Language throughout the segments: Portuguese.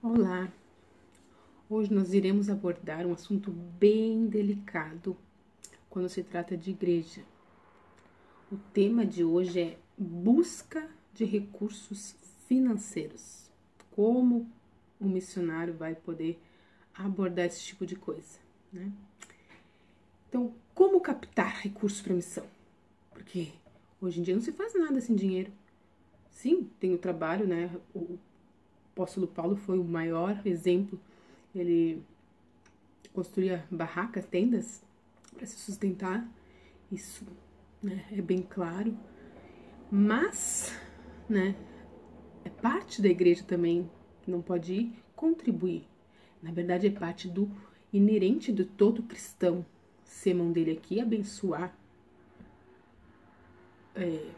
Olá, hoje nós iremos abordar um assunto bem delicado quando se trata de igreja. O tema de hoje é busca de recursos financeiros. Como um missionário vai poder abordar esse tipo de coisa, né? Então, como captar recursos para a missão? Porque hoje em dia não se faz nada sem dinheiro. Sim, tem o trabalho, né? O apóstolo Paulo foi o maior exemplo. Ele construía barracas, tendas para se sustentar. Isso, né, é bem claro. Mas, né, é parte da igreja também que não pode ir contribuir. Na verdade, é parte do inerente de todo cristão ser mão dele aqui, abençoar,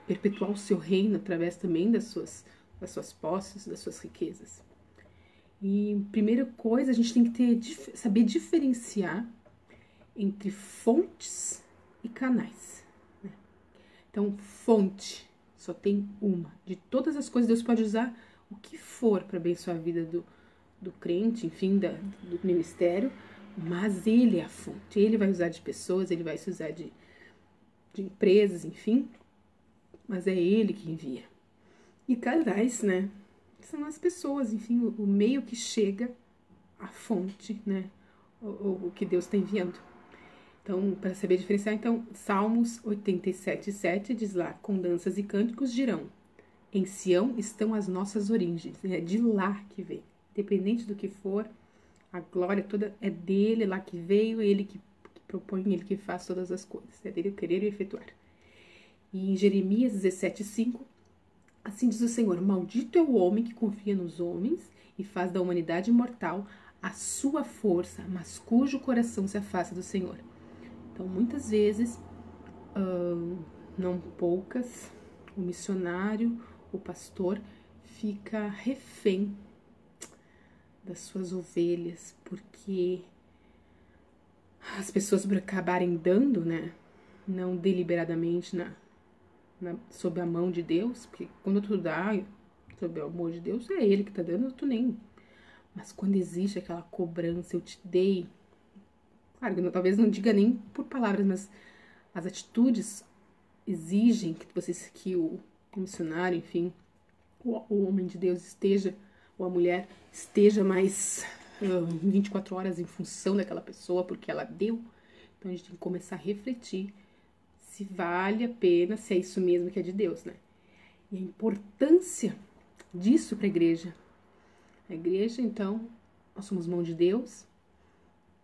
perpetuar o seu reino através também das suas posses, das suas riquezas. E primeira coisa, a gente tem que saber diferenciar entre fontes e canais, né? Então, fonte só tem uma. De todas as coisas, Deus pode usar o que for para abençoar a vida do crente, enfim, do ministério, mas Ele é a fonte. Ele vai usar de pessoas, Ele vai se usar de empresas, enfim, mas é Ele que envia. E canais, né? São as pessoas, enfim, o meio que chega à fonte, né? O que Deus está enviando. Então, para saber diferenciar, então, Salmos 87:7 diz lá: com danças e cânticos dirão, em Sião estão as nossas origens. É de lá que vem. Independente do que for, a glória toda é dele, lá que veio, ele que propõe, ele que faz todas as coisas. É dele o querer e efetuar. E em Jeremias 17:5, assim diz o Senhor: maldito é o homem que confia nos homens e faz da humanidade mortal a sua força, mas cujo coração se afasta do Senhor. Então, muitas vezes, não poucas, o missionário, o pastor, fica refém das suas ovelhas, porque as pessoas por acabarem dando, né, não deliberadamente sob a mão de Deus, porque quando tu dá sob o amor de Deus, é Ele que tá dando, tu nem. Mas quando existe aquela cobrança, eu te dei, claro, talvez não diga nem por palavras, mas as atitudes exigem que o missionário, enfim, o homem de Deus esteja, ou a mulher esteja mais 24 horas em função daquela pessoa, porque ela deu. Então a gente tem que começar a refletir se vale a pena, se é isso mesmo que é de Deus, né? E a importância disso para a igreja. A igreja, então, nós somos mão de Deus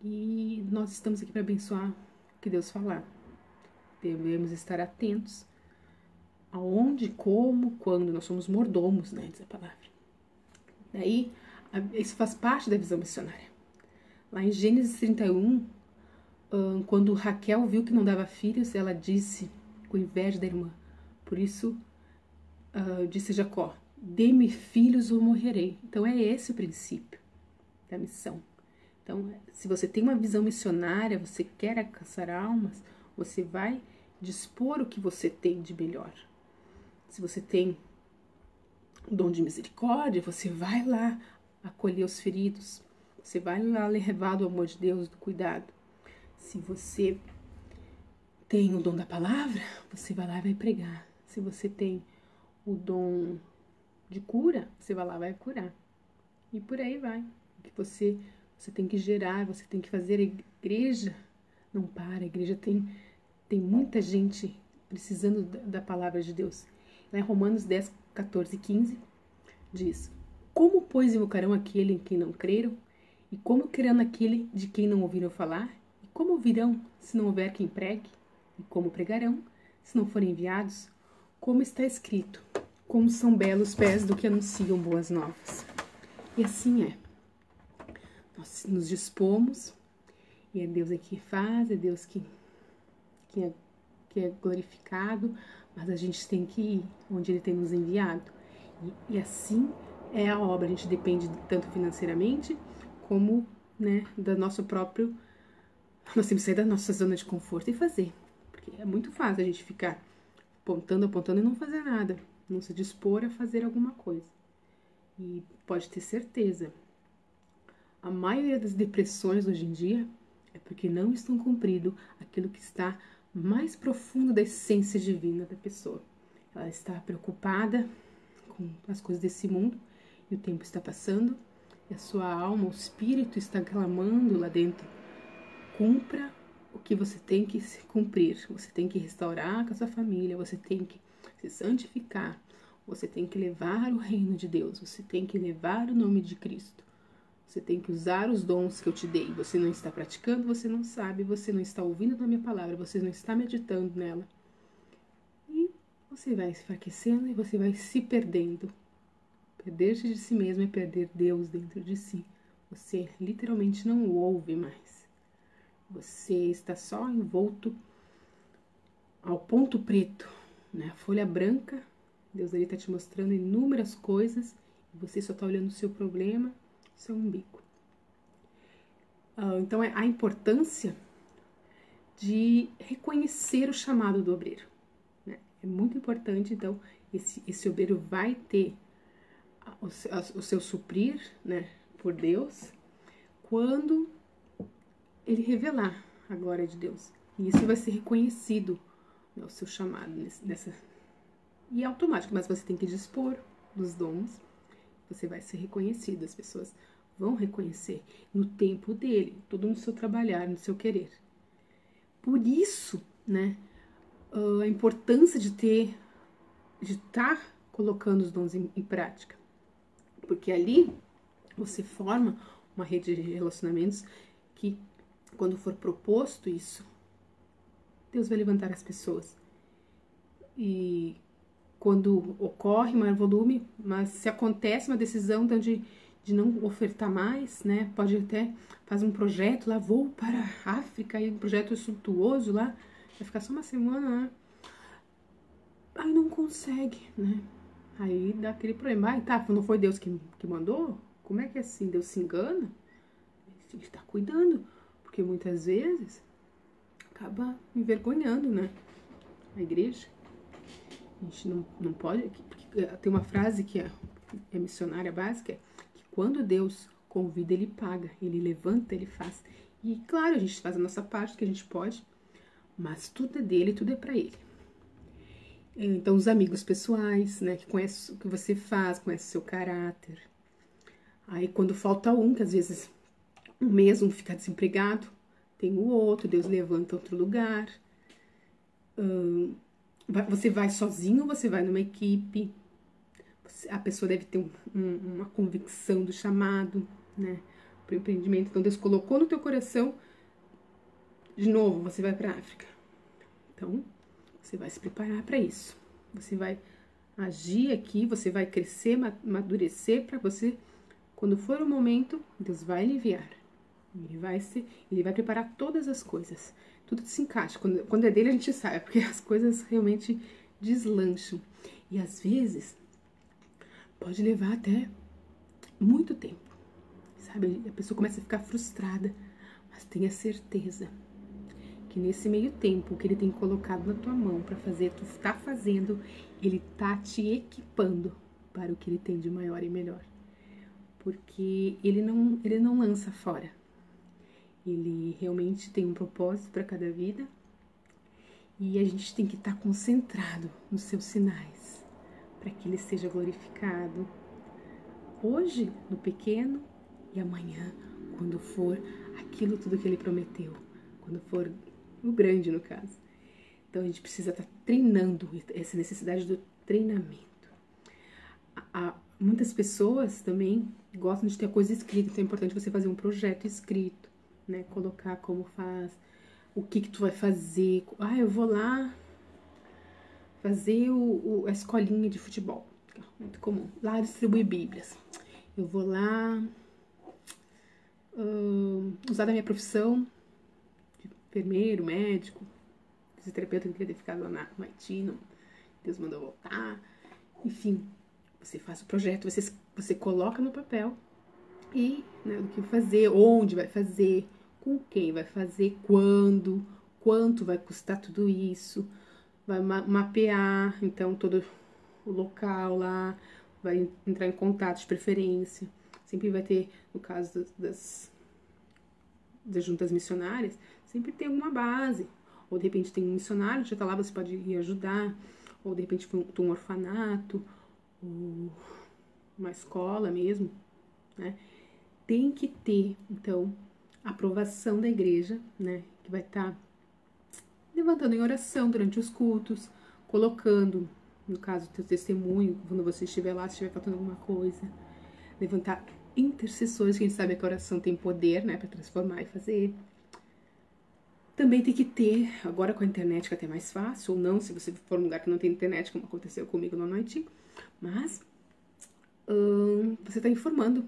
e nós estamos aqui para abençoar o que Deus falar. Devemos estar atentos aonde, como, quando. Nós somos mordomos, né, diz a palavra. Daí, isso faz parte da visão missionária. Lá em Gênesis 31, quando Raquel viu que não dava filhos, ela disse, com inveja da irmã, por isso disse Jacó, dê-me filhos ou morrerei. Então é esse o princípio da missão. Então, se você tem uma visão missionária, você quer alcançar almas, você vai dispor o que você tem de melhor. Se você tem o dom de misericórdia, você vai lá acolher os feridos. Você vai lá levar do amor de Deus, do cuidado. Se você tem o dom da palavra, você vai lá e vai pregar. Se você tem o dom de cura, você vai lá e vai curar. E por aí vai. Você tem que gerar, você tem que fazer. A igreja não para, a igreja tem muita gente precisando da palavra de Deus. Lá em Romanos 10, 14 e 15, diz: como, pois, invocarão aquele em quem não creram? E como crerão naquele de quem não ouviram falar? E como ouvirão, se não houver quem pregue? E como pregarão, se não forem enviados? Como está escrito: como são belos os pés do que anunciam boas novas. E assim é. Nós nos dispomos, e é Deus que faz, é Deus que é glorificado, mas a gente tem que ir onde Ele tem nos enviado. E assim é a obra. A gente depende tanto financeiramente, como, né, da nosso próprio... Nós temos que sair da nossa zona de conforto e fazer. Porque é muito fácil a gente ficar apontando e não fazer nada. Não se dispor a fazer alguma coisa. E pode ter certeza, A maioria das depressões hoje em dia é porque não estão cumprindo aquilo que está mais profundo da essência divina da pessoa. Ela está preocupada com as coisas desse mundo e o tempo está passando e a sua alma, o espírito está clamando lá dentro. Cumpra o que você tem que cumprir. Você tem que restaurar com a sua família, você tem que se santificar, você tem que levar o reino de Deus, você tem que levar o nome de Cristo. Você tem que usar os dons que eu te dei. Você não está praticando, você não sabe, você não está ouvindo a minha palavra, você não está meditando nela. E você vai se enfraquecendo e você vai se perdendo. Perder-se de si mesmo é perder Deus dentro de si. Você literalmente não o ouve mais. Você está só envolto ao ponto preto, né? A folha branca. Deus ali está te mostrando inúmeras coisas e você só está olhando o seu problema, o seu umbigo. Então, é a importância de reconhecer o chamado do obreiro, né? É muito importante, então, esse obreiro vai ter o seu suprir, né, por Deus, quando ele revelar a glória de Deus. E isso vai ser reconhecido, né, o seu chamado e é automático, mas você tem que dispor dos dons, você vai ser reconhecido, as pessoas vão reconhecer no tempo dele, tudo no seu trabalhar, no seu querer. Por isso, né, a importância de estar colocando os dons em prática. Porque ali você forma uma rede de relacionamentos que, quando for proposto isso, Deus vai levantar as pessoas. E quando ocorre maior volume, mas se acontece uma decisão então, de não ofertar mais, né? Pode até fazer um projeto lá, vou para a África, e um projeto suntuoso lá, vai ficar só uma semana, né? Aí não consegue, né? Aí dá aquele problema. Tá, não foi Deus que mandou? Como é que é assim? Deus se engana? Ele está cuidando, porque muitas vezes acaba envergonhando, né? A igreja. A gente não pode... Porque tem uma frase que é missionária básica, que quando Deus convida, Ele paga. Ele levanta, Ele faz. E claro, a gente faz a nossa parte, que a gente pode, mas tudo é dele, tudo é pra Ele. Então, os amigos pessoais, né, que conhecem o que você faz, conhecem o seu caráter. Aí, quando falta um, que às vezes um mês um fica desempregado, tem o outro, Deus levanta outro lugar. Você vai sozinho ou você vai numa equipe? A pessoa deve ter uma convicção do chamado, né, para o empreendimento. Então, Deus colocou no teu coração, de novo, você vai para a África. Então, você vai se preparar para isso. Você vai agir aqui, você vai crescer, amadurecer para você, quando for o momento, Deus vai lhe enviar. Ele vai preparar todas as coisas. Tudo se encaixa. Quando é dele, a gente sabe, porque as coisas realmente deslancham. E às vezes, pode levar até muito tempo. Sabe? A pessoa começa a ficar frustrada. Mas tenha certeza que nesse meio tempo que ele tem colocado na tua mão para fazer, tu tá fazendo, ele tá te equipando para o que ele tem de maior e melhor. Porque ele não lança fora. Ele realmente tem um propósito para cada vida. E a gente tem que estar concentrado nos seus sinais, para que ele seja glorificado hoje, no pequeno, e amanhã, quando for aquilo tudo que ele prometeu, quando for o grande, no caso. Então, a gente precisa estar treinando, essa necessidade do treinamento. Muitas pessoas também gostam de ter a coisa escrita, então é importante você fazer um projeto escrito, né? Colocar como faz, o que tu vai fazer. Eu vou lá fazer a escolinha de futebol, muito comum. Lá distribuir bíblias. Eu vou lá usar da minha profissão de enfermeiro, médico, fisioterapeuta, que queria ter ficado lá no Haiti, Deus mandou voltar. Enfim, você faz o projeto, você coloca no papel e, né, o que fazer, onde vai fazer, com quem vai fazer, quanto vai custar tudo isso, vai mapear, então, todo o local lá, vai entrar em contato de preferência. Sempre vai ter, no caso das juntas missionárias, sempre tem alguma base. Ou de repente tem um missionário, já tá lá, você pode ir ajudar. Ou de repente foi um orfanato, ou uma escola mesmo, né? Tem que ter, então, a aprovação da igreja, né? Que vai estar levantando em oração durante os cultos, colocando, no caso, teu testemunho, quando você estiver lá, se estiver faltando alguma coisa, levantar intercessores, que a gente sabe que a oração tem poder, né, para transformar e fazer. Também tem que ter, agora com a internet que é até mais fácil, ou não, se você for num lugar que não tem internet, como aconteceu comigo no Noite, mas você está informando,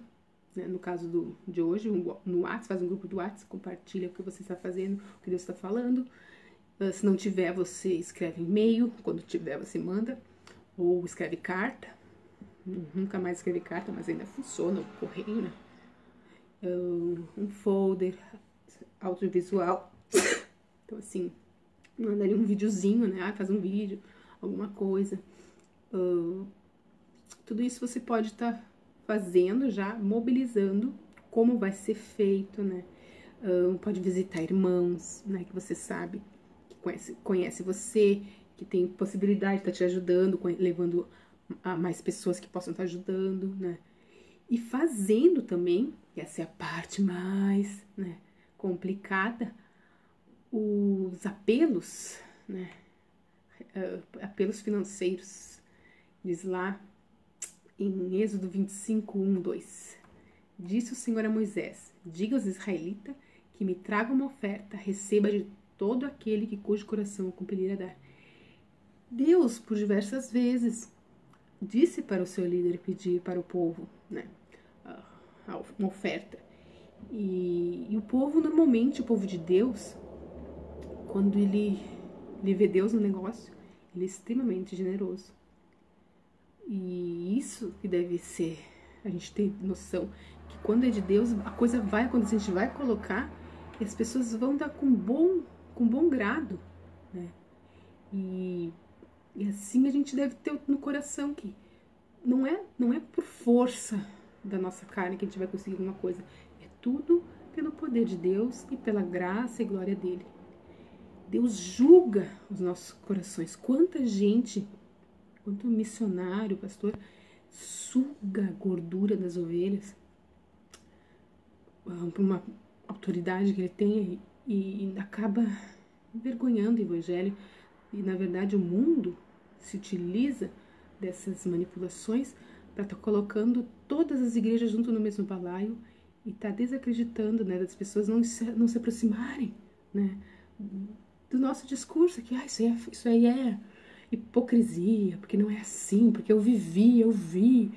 né, no caso de hoje, no WhatsApp, faz um grupo do WhatsApp, compartilha o que você está fazendo, o que Deus está falando. Se não tiver, você escreve e-mail, quando tiver você manda, ou escreve carta. Nunca mais escrevi carta, mas ainda funciona o correio, né? Um folder audiovisual. Então, assim, manda ali um videozinho, né? Faz um vídeo, alguma coisa. Tudo isso você pode estar fazendo já, mobilizando como vai ser feito, né? Pode visitar irmãos, né? Que você sabe, que conhece você, que tem possibilidade de estar te ajudando, levando a mais pessoas que possam estar ajudando, né? E fazendo também, que essa é a parte mais, né, complicada, os apelos, né? Apelos financeiros. Diz lá em Êxodo 25, 1, 2. Disse o Senhor a Moisés: diga aos israelitas que me traga uma oferta, receba de todo aquele cujo coração eu compelir a dar. Deus, por diversas vezes, disse para o seu líder pedir para o povo, né, uma oferta. E o povo, normalmente, o povo de Deus, quando ele vê Deus no negócio, ele é extremamente generoso. E isso que deve ser, a gente tem noção que quando é de Deus, a coisa vai acontecer, a gente vai colocar e as pessoas vão dar com bom grado, né? E assim a gente deve ter no coração que não é por força da nossa carne que a gente vai conseguir alguma coisa. É tudo pelo poder de Deus e pela graça e glória dele. Deus julga os nossos corações. Quanta gente, quanto missionário, pastor, suga a gordura das ovelhas por uma autoridade que ele tem e acaba envergonhando o evangelho. E, na verdade, o mundo se utiliza dessas manipulações para estar colocando todas as igrejas junto no mesmo balaio e tá desacreditando, né, das pessoas não se aproximarem, né, do nosso discurso, que isso aí é hipocrisia, porque não é assim, porque eu vi,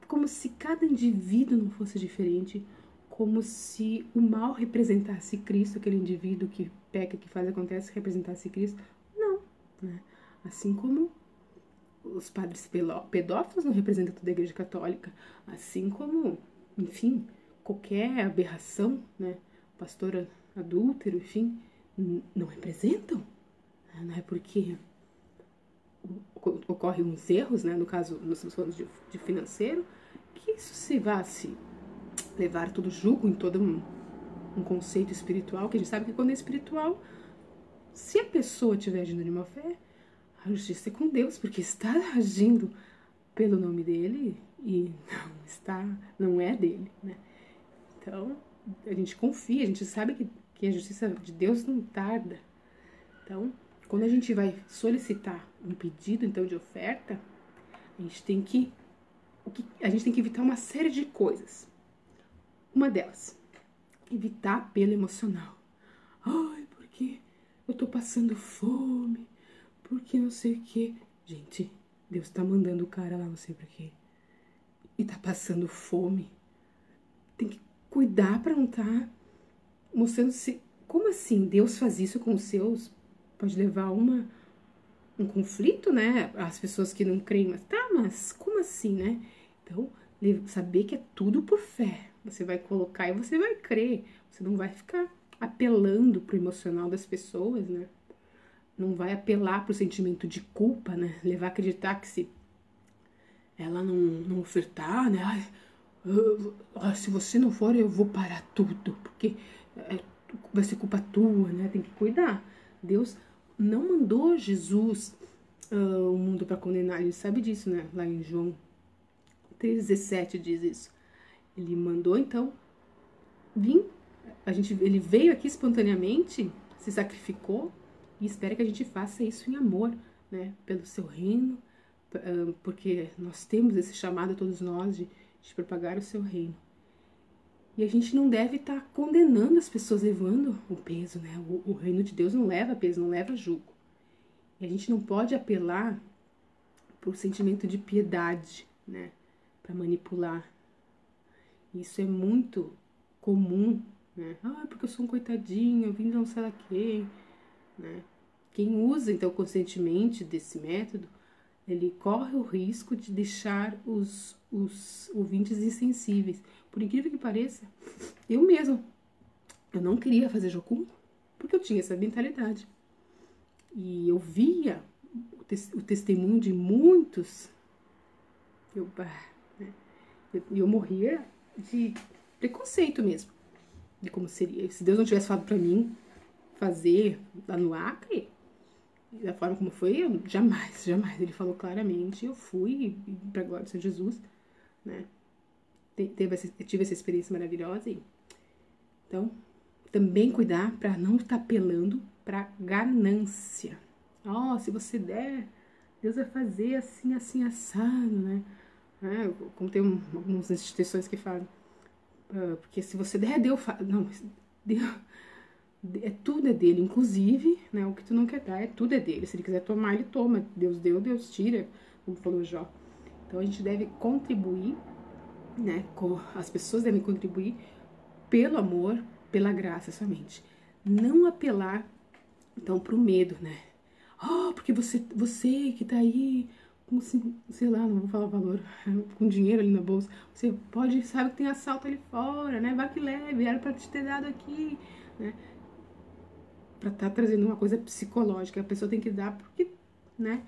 como se cada indivíduo não fosse diferente, como se o mal representasse Cristo, aquele indivíduo que peca, que faz, acontece, representasse Cristo. Não, né? Assim como os padres pedófilos não representam toda a Igreja Católica, assim como, enfim, qualquer aberração, né? Pastor adúltero, enfim, não representam. Não é porque ocorrem uns erros, né? No caso, nós estamos falando de financeiro, que isso se vá se levar todo julgo em todo um conceito espiritual, que a gente sabe que quando é espiritual, se a pessoa estiver agindo de má fé, a justiça é com Deus, porque está agindo pelo nome dele e não é dele, né? Então, a gente confia, a gente sabe que a justiça de Deus não tarda. Então, quando a gente vai solicitar um pedido, então, de oferta, a gente tem que evitar uma série de coisas. Uma delas, evitar apelo emocional. Ai, porque eu tô passando fome, porque não sei o quê. Gente, Deus tá mandando o cara lá, não sei por quê. E tá passando fome. Tem que cuidar pra não tá mostrando-se. Como assim? Deus faz isso com os seus? Pode levar um conflito, né? As pessoas que não creem, mas como assim, né? Então, saber que é tudo por fé. Você vai colocar e você vai crer. Você não vai ficar apelando pro emocional das pessoas, né? Não vai apelar pro sentimento de culpa, né? Levar a acreditar que se ela não ofertar, né? Ai, Se você não for, eu vou parar tudo, porque vai ser culpa tua, né? Tem que cuidar. Deus não mandou Jesus o mundo para condenar, ele sabe disso, né? Lá em João 3,17 diz isso. Ele mandou, então, vir. Ele veio aqui espontaneamente, se sacrificou e espera que a gente faça isso em amor, né? Pelo seu reino, porque nós temos esse chamado, todos nós, de propagar o seu reino. E a gente não deve estar condenando as pessoas, levando o peso, né? O reino de Deus não leva peso, não leva jugo. E a gente não pode apelar para o sentimento de piedade, né? Para manipular. Isso é muito comum, né? Porque eu sou um coitadinho, eu vim de não sei lá quem, né? Quem usa, então, conscientemente desse método, ele corre o risco de deixar os ouvintes insensíveis. Por incrível que pareça, eu não queria fazer jocum, porque eu tinha essa mentalidade. E eu via o testemunho de muitos, eu morria de preconceito mesmo, de como seria. Se Deus não tivesse falado pra mim fazer lá no Acre, da forma como foi, eu jamais. Ele falou claramente, eu fui pra glória do Senhor Jesus, né? Eu tive essa experiência maravilhosa e então também cuidar para não estar apelando para ganância. Se você der, Deus vai fazer assim, assim, assado, né? Como tem algumas instituições que falam, porque se você der, Deus faz. Não, Deus, tudo é dele, inclusive, né? O que tu não quer dar, tudo é dele. Se ele quiser tomar, ele toma. Deus deu, Deus tira, como falou Jó. Então a gente deve contribuir, né? As pessoas devem contribuir pelo amor, pela graça somente. Não apelar, então, pro medo, né? Porque você que tá aí com, sei lá, não vou falar o valor, com dinheiro ali na bolsa, você sabe que tem assalto ali fora, né? Vai que leve, era pra te ter dado aqui, né? Pra estar trazendo uma coisa psicológica, a pessoa tem que dar porque, né?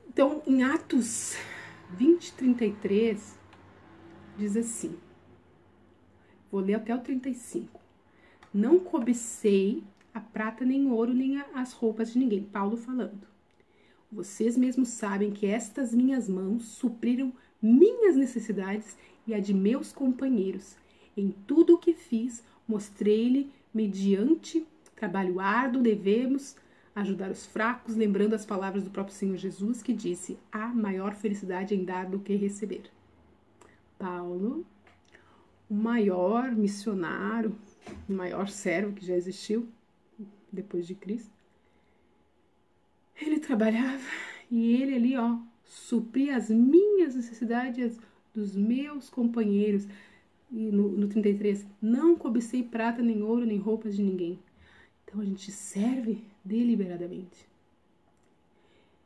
Então, em Atos 20:33, diz assim, vou ler até o 35. Não cobicei a prata, nem o ouro, nem as roupas de ninguém. Paulo falando. Vocês mesmos sabem que estas minhas mãos supriram minhas necessidades e a de meus companheiros. Em tudo o que fiz, mostrei-lhe, mediante trabalho árduo, devemos ajudar os fracos, lembrando as palavras do próprio Senhor Jesus, que disse, há maior felicidade em dar do que receber. Paulo, o maior missionário, o maior servo que já existiu depois de Cristo, ele trabalhava e ele ali, supria as minhas necessidades, dos meus companheiros. E no 33, não cobicei prata, nem ouro, nem roupas de ninguém. Então a gente serve deliberadamente.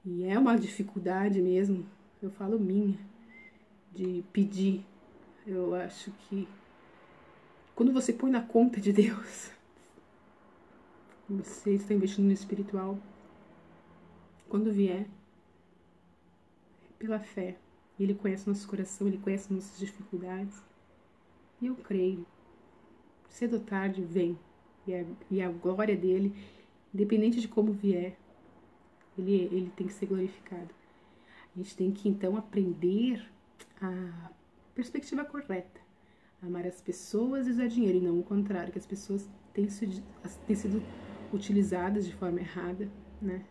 E é uma dificuldade mesmo, eu falo minha, de pedir. Eu acho que quando você põe na conta de Deus, você está investindo no espiritual, quando vier, pela fé, ele conhece nosso coração, ele conhece nossas dificuldades, e eu creio, cedo ou tarde vem, e a glória dele, independente de como vier, ele tem que ser glorificado. A gente tem que então aprender a perspectiva correta, amar as pessoas e usar dinheiro, e não o contrário, que as pessoas têm sido utilizadas de forma errada, né,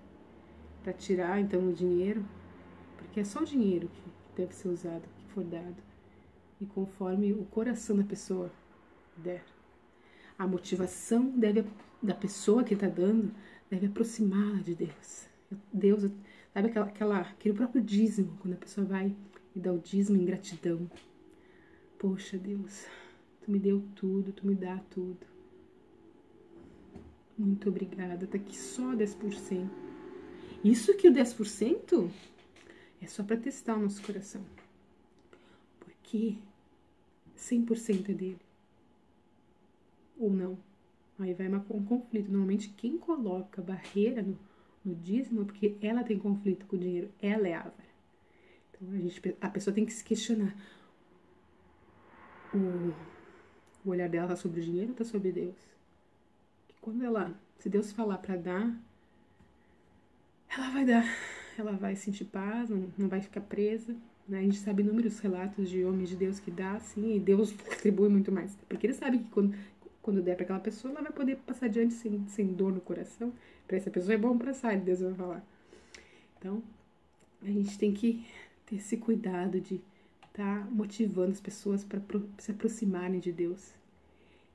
para tirar então o dinheiro, porque é só o dinheiro que deve ser usado, que for dado, e conforme o coração da pessoa der. A motivação da pessoa que está dando deve aproximá-la de Deus. Deus, sabe aquele próprio dízimo, quando a pessoa vai e dá o dízimo em gratidão. Poxa, Deus, tu me deu tudo, tu me dá tudo. Muito obrigada, tá aqui só 10%. Isso que o 10% é só para testar o nosso coração. Porque 100% é dele. Ou não. Aí vai um conflito. Normalmente quem coloca barreira no dízimo é porque ela tem conflito com o dinheiro. Ela é avara. Então a pessoa tem que se questionar. o olhar dela tá sobre o dinheiro ou tá sobre Deus? Que quando se Deus falar para dar, ela vai dar. Ela vai sentir paz, não vai ficar presa. Né? A gente sabe inúmeros relatos de homens de Deus que dá, sim, e Deus retribui muito mais. Porque ele sabe que quando der para aquela pessoa, ela vai poder passar adiante sem dor no coração. Para essa pessoa é bom passar, Deus vai falar. Então, a gente tem que ter esse cuidado de estar motivando as pessoas para se aproximarem de Deus.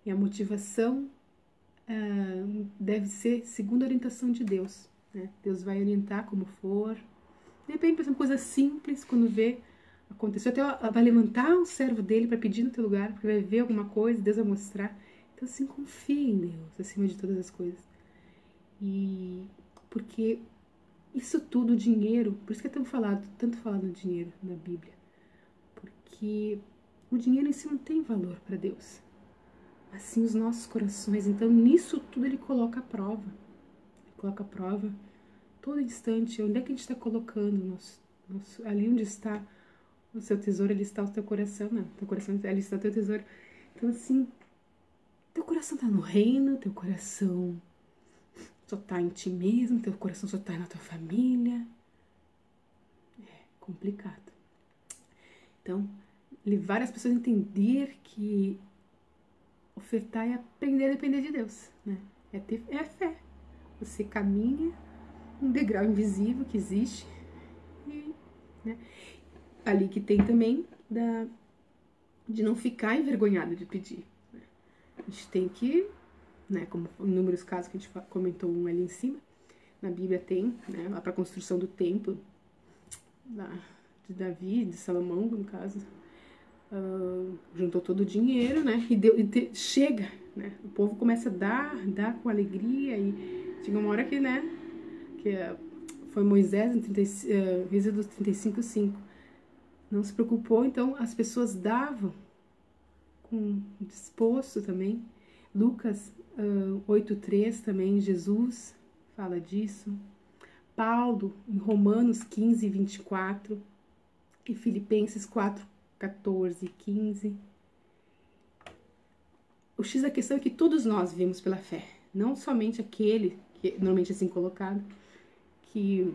E a motivação deve ser segundo a orientação de Deus. Né? Deus vai orientar como for. De repente, por exemplo, coisa simples, quando vê, aconteceu, até vai levantar um servo dele para pedir no teu lugar, porque vai ver alguma coisa, Deus vai mostrar. Então, assim, confia em Deus, acima de todas as coisas. E porque isso tudo, dinheiro, por isso que é tanto falado no dinheiro na Bíblia. Porque o dinheiro em si não tem valor para Deus. Assim os nossos corações. Então, nisso tudo ele coloca a prova. Ele coloca a prova todo instante. Onde é que a gente está colocando ali onde está o seu tesouro, ali está o teu coração. Não, teu coração, ali está o teu tesouro. Então, assim, teu coração está no reino, teu coração só está em ti mesmo, teu coração só está na tua família. É complicado. Então, levar as pessoas a entender que ofertar é aprender a depender de Deus, né? É fé. Você caminha um degrau invisível que existe e, né? Ali que tem também de não ficar envergonhado de pedir. Né? A gente tem que, né? Como inúmeros casos que a gente comentou um ali em cima, na Bíblia tem, né? Lá para a construção do templo de Davi, de Salomão, no caso. Juntou todo o dinheiro, né? Chega, né? O povo começa a dar com alegria e chega uma hora que, né? Foi Moisés em Êxodo 35:5. Não se preocupou, então as pessoas davam com disposto também. Lucas 8:3 também, Jesus fala disso. Paulo em Romanos 15:24 e Filipenses 4:14-15. O X da questão é que todos nós vivemos pela fé, não somente aquele, que normalmente é assim colocado, que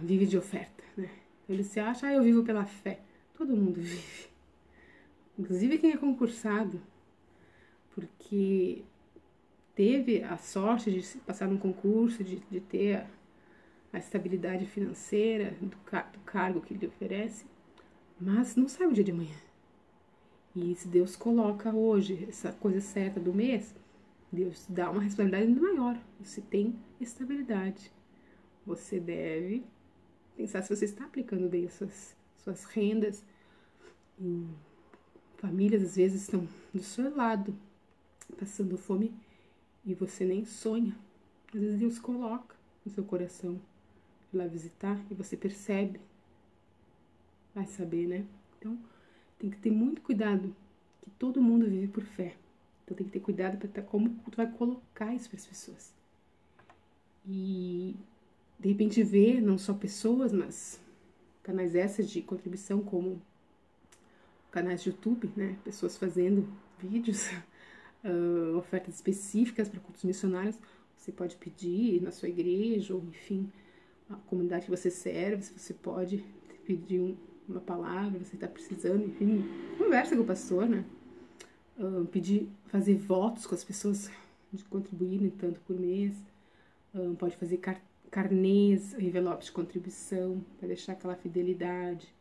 vive de oferta, né? Ele se acha, eu vivo pela fé. Todo mundo vive. Inclusive quem é concursado, porque teve a sorte de passar num concurso, de ter a estabilidade financeira do cargo que ele oferece, mas não sabe o dia de amanhã. E se Deus coloca hoje essa coisa certa do mês, Deus dá uma responsabilidade ainda maior. Você tem estabilidade. Você deve pensar se você está aplicando bem as suas rendas. E famílias às vezes estão do seu lado, passando fome, e você nem sonha. Às vezes Deus coloca no seu coração ir lá visitar e você percebe. Vai saber, né? Então, tem que ter muito cuidado, que todo mundo vive por fé. Então tem que ter cuidado para como tu vai colocar isso para as pessoas. E de repente ver não só pessoas, mas canais essas de contribuição como canais de YouTube, né? Pessoas fazendo vídeos, ofertas específicas para cultos missionários. Você pode pedir na sua igreja, ou enfim, a comunidade que você serve, se você pode pedir uma palavra, você está precisando, enfim, conversa com o pastor, né? Fazer votos com as pessoas de contribuírem tanto por mês. Pode fazer carnês, envelopes de contribuição, para deixar aquela fidelidade.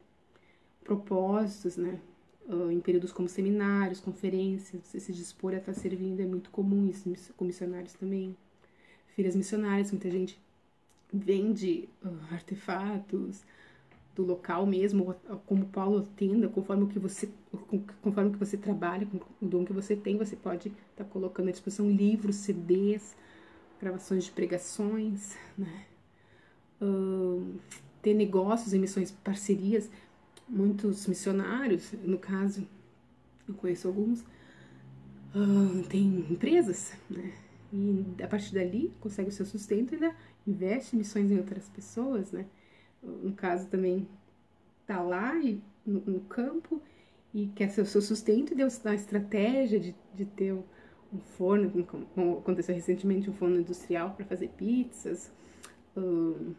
Propósitos, né? Em períodos como seminários, conferências, você se dispor a estar servindo, é muito comum isso, com missionários também. Feiras missionárias, muita gente vende artefatos do local mesmo, como Paulo tenda, conforme o que você trabalha, com o dom que você tem, você pode estar colocando à disposição livros, CDs, gravações de pregações, né? Ter negócios em missões, parcerias. Muitos missionários, no caso, eu conheço alguns, tem empresas, né? E a partir dali consegue o seu sustento e ainda investe em missões em outras pessoas, né? No caso também tá lá no campo e quer ser o seu sustento, e Deus dá a estratégia de ter um forno, como aconteceu recentemente, um forno industrial para fazer pizzas,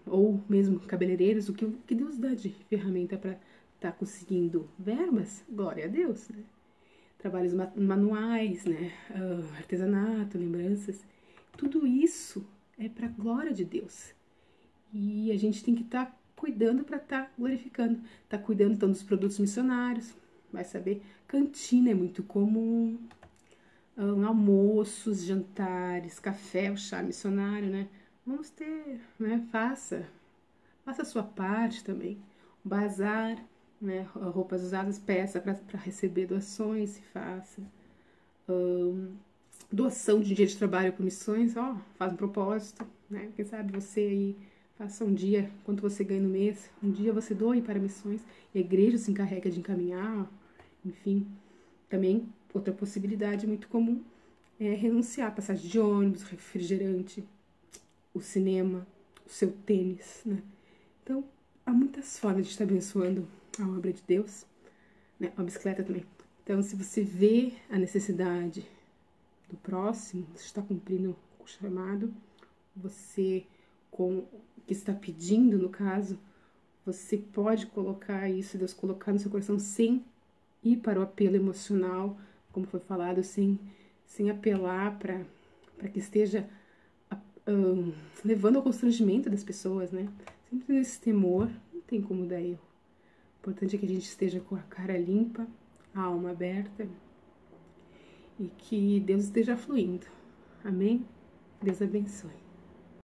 ou mesmo cabeleireiros, o que Deus dá de ferramenta para estar conseguindo verbas, glória a Deus, né? Trabalhos manuais, né? Artesanato, lembranças, tudo isso é para a glória de Deus. E a gente tem que estar cuidando para estar glorificando, tá cuidando então dos produtos missionários, vai saber, cantina é muito comum, almoços, jantares, café, o chá missionário, né? Vamos ter, né? Faça a sua parte também. O bazar, né? Roupas usadas, peça para receber doações, se faça. Doação de dia de trabalho para missões, ó, faz um propósito, né? Quem sabe você aí faça um dia, quanto você ganha no mês, um dia você doe para missões, e a igreja se encarrega de encaminhar, enfim. Também, outra possibilidade muito comum é renunciar à passagem de ônibus, refrigerante, o cinema, o seu tênis, né? Então, há muitas formas de estar abençoando a obra de Deus, né? A bicicleta também. Então, se você vê a necessidade do próximo, você está cumprindo o chamado, você com que está pedindo, no caso, você pode colocar isso, Deus colocar no seu coração sem ir para o apelo emocional, como foi falado, sem apelar para que esteja levando ao constrangimento das pessoas, né? Sempre nesse temor, não tem como dar erro. O importante é que a gente esteja com a cara limpa, a alma aberta e que Deus esteja fluindo. Amém? Deus abençoe.